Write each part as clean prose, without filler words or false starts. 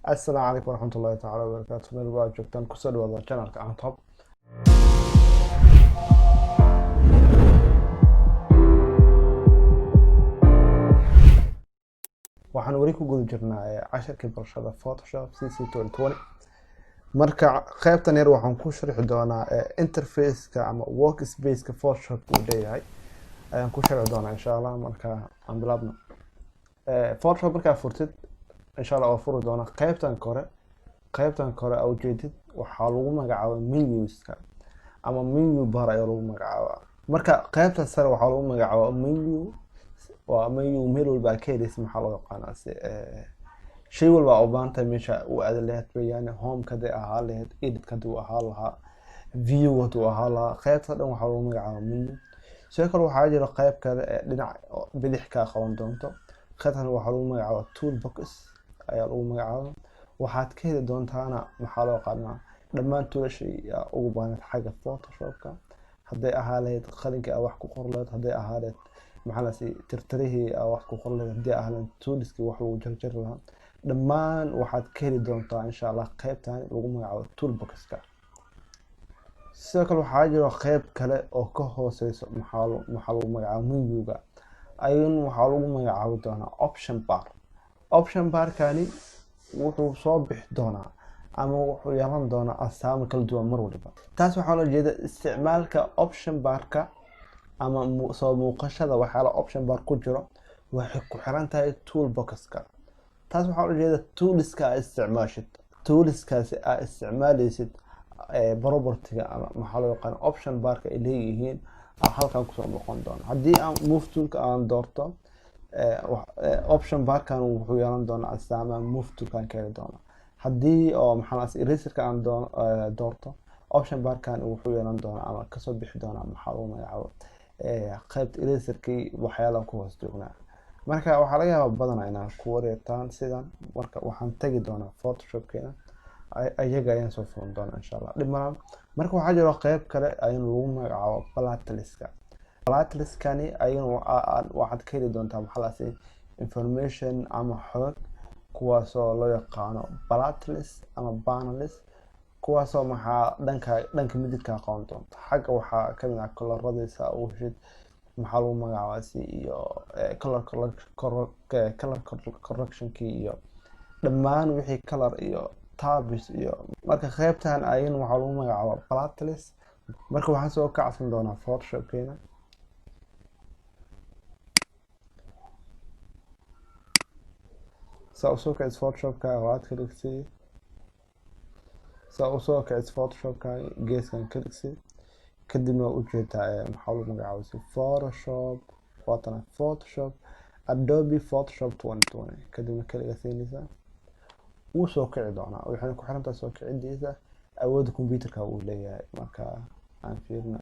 السلام عليكم ورحمة الله تعالى وبركاته. meel waa joogtaan kusoo dhawaada channelka aan top. waxaan weli ku guda jirnaa casharkii barashada Photoshop CC 2020. marka qaybtan yar waxaan ku sharxi doonaa interface-ka ama workspace-ka Photoshop uu leeyahay ayaan ku sharxi doonaa insha Allah. marka aan bilaabno Photoshop markaa furtid insha Allah waa furi doonaa qaybtan kore oo jeedid waxaa lagu magacaabaa menus-ka ama menu bar ayaa lagu magacaabaa. marka qaybta sare waxaa lagu magacaabaa menu, waa menu meel walba ka helaysa maxaa loo yaqaanaa shay walba oo baanta meesha uu aad leeyahay bayaan home ka ahaa leeyahay edit ka ahaa lahaa view wadu ahaa lahaa qaybta dhan waxaa lagu magacaabaa menu. sidoo kale waxaa jira qayb kale dhinac bidix ka qaban doonto, qaybtan waxaa lagu magacaabaa toolbox ayaa lagu magacaabaa. waxaad ka heli doontaana maxaa loo yaqaanaa dhammaan toolashay ugu baahan xagga Photoshop-ka, haday ahaa leeyahay qalinka wax ku qor leeyahay, haday ahaa leeyahay maxaa la tirtirihii wax ku qor leeyahay, haday ahaa tooliski wax lagu jarjar lahaa, dhammaan waxaad ka heli doontaa insha Allah qaybtan lagu magacaabo toolbox-ka. sidoo kale waxaa jira qayb kale oo ka hooseyso maxaa lagu magacaabo menu-ga, ayun waxaa lagu magacaabo doonaa option bar-kani wuxuu soo bixi doonaa ama wuxuu yeelan doonaa astaamo kala duwan mar waliba. taas waxaa loo jeedaa isticmaalka option bar-ka ama soo muuqashada waxyaala option bar ku jiro waxay ku xiran tahay toolbox-ka. taas waxaa loo jeedaa toolska aad isticmaashid, toolskaasi aad isticmaalaysid property-ga ama maxaa loo yaqaan option bar-ka ay leeyihiin halkan kusoo noqon doona. haddii aan move tool-ka aan doorto option bar-kan wuxuu yeelan doonaa astaamaha move tool-kan ka heli doona. haddii oo maxaa eraser-ka aan doorto option bar-kan wuxuu yeelan doonaa ama kasoo bixi doonaa maxaa lagu magacaabo qaybta eraser-kii waxyaalaha ku hoos joognaa. marka waxaa laga yaabaa badanaa inaan ku wareertaan sidan. marka waxaan tagi doonaa Photoshop-keena ayaga ayaan soo furan doonaa insha Allah dhib malaha. marka waxaa jira qayb kale ayaan lagu magacaabo playlist-kani ayaan waxaad ka heli doontaa maxaa information ama xog kuwaasoo loo yaqaano playlist ama bannerlist, kuwaasoo maxaa dhanka midigta aqoon doonta. xagga waxaa kamid ah coloradiisa u heshid maxaa lagu magacaabaa iyo color correction-kii iyo dhammaan wixii color iyo tabs iyo. marka qaybtan ayaan waxaa lagu magacaabaa playlist. marka waxaan soo kacsan doonaa Photoshop-keena soo kacay Photoshop-ka waad ka dhigtay soo kacay Photoshop-ka geeskan ka dhigtay kadibna u jeedaa maxaa lagu magacaabaa Photoshop waatana Photoshop Adobe Photoshop 2020 kadibna kaliya siinaysa wuu soo kici doonaa. waxay ku xiran tahay soo kicidiisa awoodda computer-ka uu leeyahay. marka aan fiirno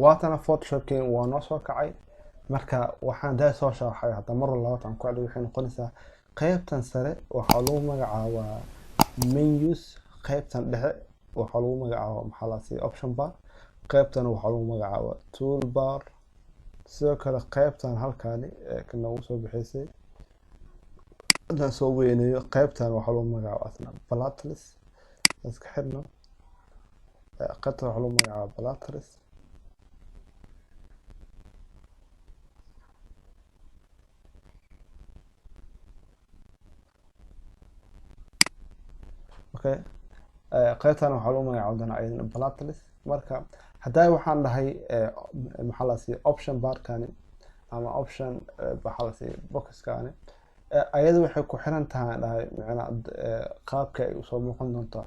waatana Photoshop-keen waa noo soo kacay. marka waxaan daa soo sharaxay hadda mar labaad aan ku celiyo waxay noqonaysaa qaybtan sare waxaa lagu magacaabaa menus, qaybtan dhexe waxaa lagu magacaabaa maxaa la option bar, qaybtan waxaa lagu magacaabaa toolbar. sidoo kale qaybtan halkaani kana uu soo bixisay hadaan soo weynayo qaybtan waxaa lagu magacaabaa asna playlist. iska xirno qaybtan waxaa lagu magacaabaa playlist. okay qaybtan waxaa lagu magacaabo doonaa playlist. marka hadaa waxaan dhahay maxaa la option bar-kani ama option maxaa la box-kani ayada waxay ku xiran tahay dhahay macna qaabka ay soo muuqan doonto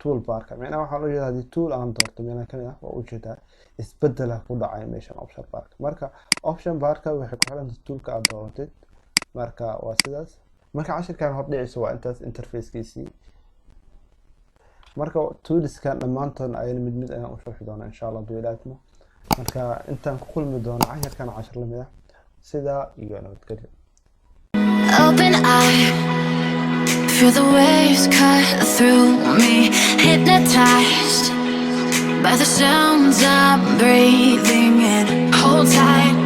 tool bar-ka. macna waxaa loo jeedaa hadii tool aan doorto meena kamid ah waa u jeedaa isbedel ku dhacay meeshan option bar-ka. marka option bar-ka waxay ku xiran tahay toolka aad dooratid. marka waa sidaas. marka casharkan hor dhiciisa waa intaas interface-kiisii. marka toolskan dhamaantood ayaan mid ayaan u sharxi doonaa insha Allah duulaadmo. marka intaan ku kulmi doono casharkan cashar lamid ah sidaa iyo nabadgelyo. Open eye, feel the waves cut through me, hypnotized by the sounds I'm breathing in. Hold tight,